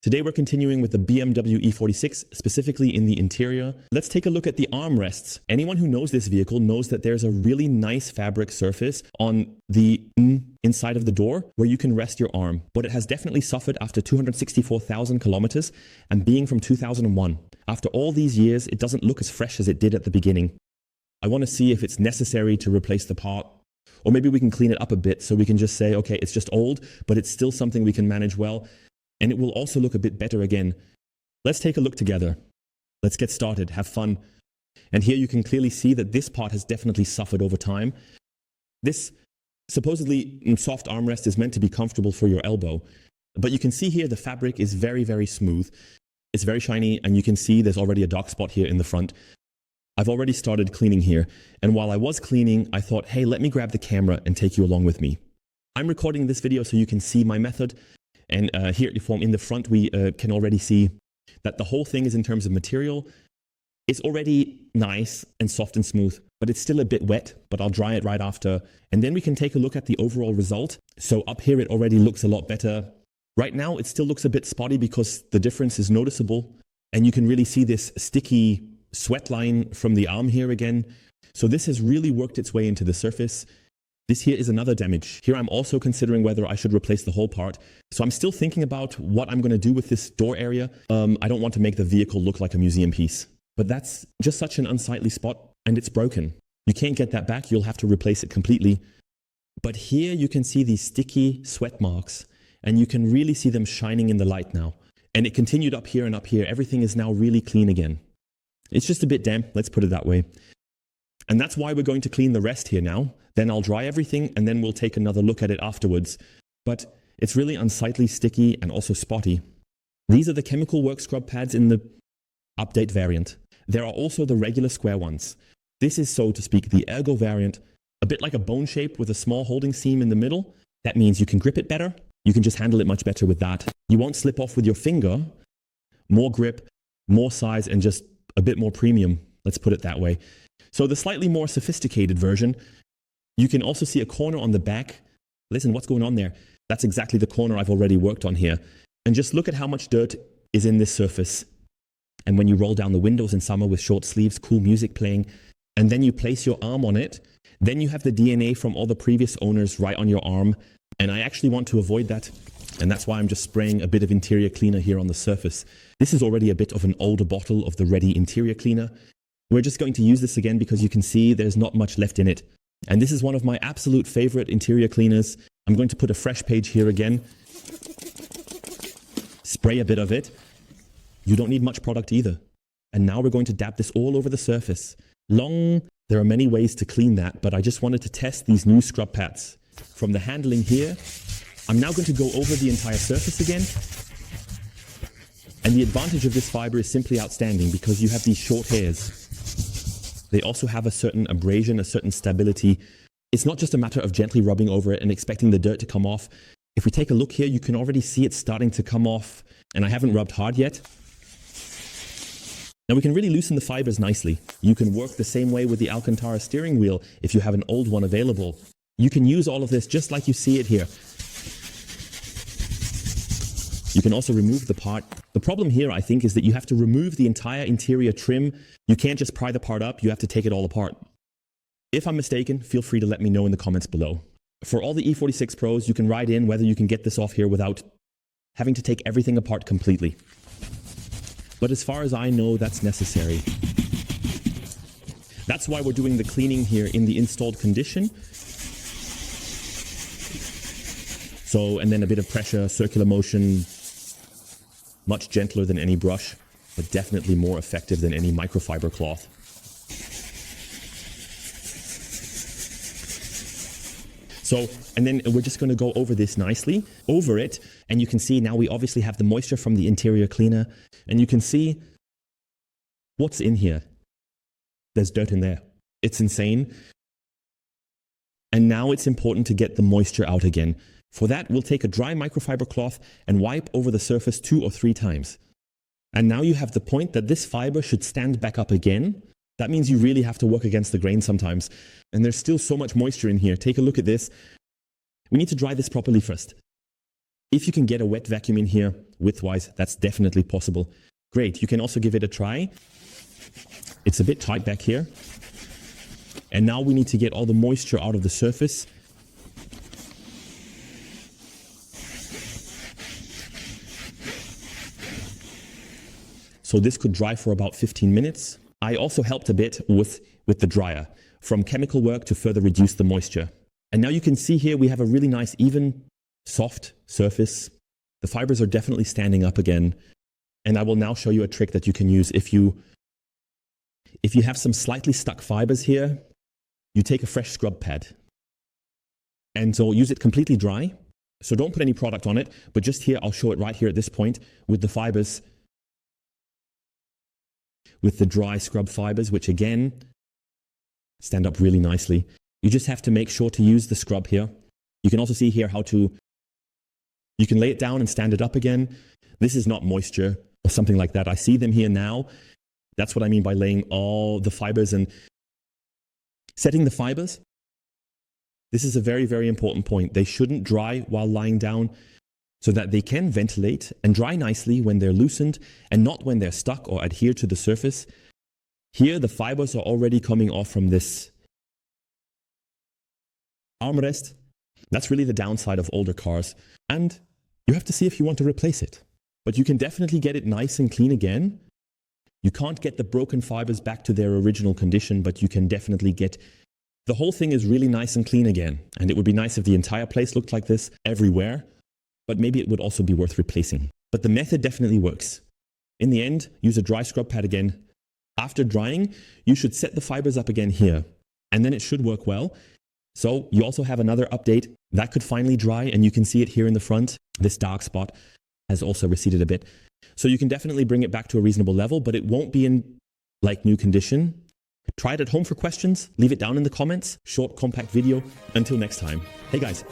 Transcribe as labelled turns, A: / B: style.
A: Today we're continuing with the BMW E46, specifically in the interior. Let's take a look at the armrests. Anyone who knows this vehicle knows that there's a really nice fabric surface on the inside of the door where you can rest your arm. But it has definitely suffered after 264,000 kilometers and being from 2001. After all these years, it doesn't look as fresh as it did at the beginning. I want to see if it's necessary to replace the part, or maybe we can clean it up a bit so we can just say, okay, it's just old, but it's still something we can manage well. And it will also look a bit better again. Let's take a look together. Let's get started, have fun. And here you can clearly see that this part has definitely suffered over time. This supposedly soft armrest is meant to be comfortable for your elbow. But you can see here the fabric is very, very smooth. It's very shiny, and you can see there's already a dark spot here in the front. I've already started cleaning here. And while I was cleaning, I thought, hey, let me grab the camera and take you along with me. I'm recording this video so you can see my method. And here at the form in the front, we can already see that the whole thing is in terms of material. It's already nice and soft and smooth, but it's still a bit wet, but I'll dry it right after. And then we can take a look at the overall result. So up here, it already looks a lot better. Right now, it still looks a bit spotty because the difference is noticeable. And you can really see this sticky sweat line from the arm here again. So this has really worked its way into the surface. This here is another damage. Here I'm also considering whether I should replace the whole part. So I'm still thinking about what I'm going to do with this door area. I don't want to make the vehicle look like a museum piece. But that's just such an unsightly spot, and it's broken. You can't get that back. You'll have to replace it completely. But here you can see these sticky sweat marks, and you can really see them shining in the light now. And it continued up here and up here. Everything is now really clean again. It's just a bit damp, let's put it that way. And that's why we're going to clean the rest here now. Then I'll dry everything, and then we'll take another look at it afterwards. But it's really unsightly, sticky, and also spotty. These are the chemical work scrub pads in the update variant. There are also the regular square ones. This is, so to speak, the ergo variant, a bit like a bone shape with a small holding seam in the middle. That means you can grip it better. You can just handle it much better with that. You won't slip off with your finger. More grip, more size, and just a bit more premium. Let's put it that way. So the slightly more sophisticated version, you can also see a corner on the back. Listen, what's going on there? That's exactly the corner I've already worked on here. And just look at how much dirt is in this surface. And when you roll down the windows in summer with short sleeves, cool music playing, and then you place your arm on it, then you have the DNA from all the previous owners right on your arm. And I actually want to avoid that. And that's why I'm just spraying a bit of interior cleaner here on the surface. This is already a bit of an older bottle of the Ready interior cleaner. We're just going to use this again because you can see there's not much left in it. And this is one of my absolute favorite interior cleaners. I'm going to put a fresh page here again. Spray a bit of it. You don't need much product either. And now we're going to dab this all over the surface. There are many ways to clean that, but I just wanted to test these new scrub pads. From the handling here, I'm now going to go over the entire surface again. And the advantage of this fiber is simply outstanding because you have these short hairs. They also have a certain abrasion, a certain stability. It's not just a matter of gently rubbing over it and expecting the dirt to come off. If we take a look here, you can already see it starting to come off, and I haven't rubbed hard yet. Now we can really loosen the fibers nicely. You can work the same way with the Alcantara steering wheel if you have an old one available. You can use all of this just like you see it here. You can also remove the part. The problem here, I think, is that you have to remove the entire interior trim. You can't just pry the part up, you have to take it all apart. If I'm mistaken, feel free to let me know in the comments below. For all the E46 Pros, you can write in whether you can get this off here without having to take everything apart completely. But as far as I know, that's necessary. That's why we're doing the cleaning here in the installed condition. So, and then a bit of pressure, circular motion, much gentler than any brush, but definitely more effective than any microfiber cloth. So, and then we're just going to go over this nicely, over it, and you can see now we obviously have the moisture from the interior cleaner, and you can see what's in here. There's dirt in there. It's insane. And now it's important to get the moisture out again. For that, we'll take a dry microfiber cloth and wipe over the surface 2 or 3 times. And now you have the point that this fiber should stand back up again. That means you really have to work against the grain sometimes. And there's still so much moisture in here. Take a look at this. We need to dry this properly first. If you can get a wet vacuum in here, widthwise, that's definitely possible. Great, you can also give it a try. It's a bit tight back here. And now we need to get all the moisture out of the surface. So this could dry for about 15 minutes. I also helped a bit with the dryer, from chemical work to further reduce the moisture. And now you can see here we have a really nice, even, soft surface. The fibers are definitely standing up again. And I will now show you a trick that you can use if you have some slightly stuck fibers here. You take a fresh scrub pad. And so use it completely dry. So don't put any product on it, but just here, I'll show it right here at this point with the fibers, with the dry scrub fibers, which again, stand up really nicely. You just have to make sure to use the scrub here. You can also see here you can lay it down and stand it up again. This is not moisture or something like that. I see them here now. That's what I mean by laying all the fibers and setting the fibers. This is a very, very important point. They shouldn't dry while lying down so that they can ventilate and dry nicely when they're loosened and not when they're stuck or adhere to the surface. Here, the fibers are already coming off from this armrest. That's really the downside of older cars. And you have to see if you want to replace it. But you can definitely get it nice and clean again. You can't get the broken fibers back to their original condition, but you can definitely get the whole thing is really nice and clean again. And it would be nice if the entire place looked like this everywhere, but maybe it would also be worth replacing. But the method definitely works. In the end, use a dry scrub pad again. After drying, you should set the fibers up again here, and then it should work well. So you also have another update that could finally dry, and you can see it here in the front. This dark spot has also receded a bit. So you can definitely bring it back to a reasonable level, but it won't be in like new condition. Try it at home for questions. Leave it down in the comments. Short, compact video. Until next time. Hey guys.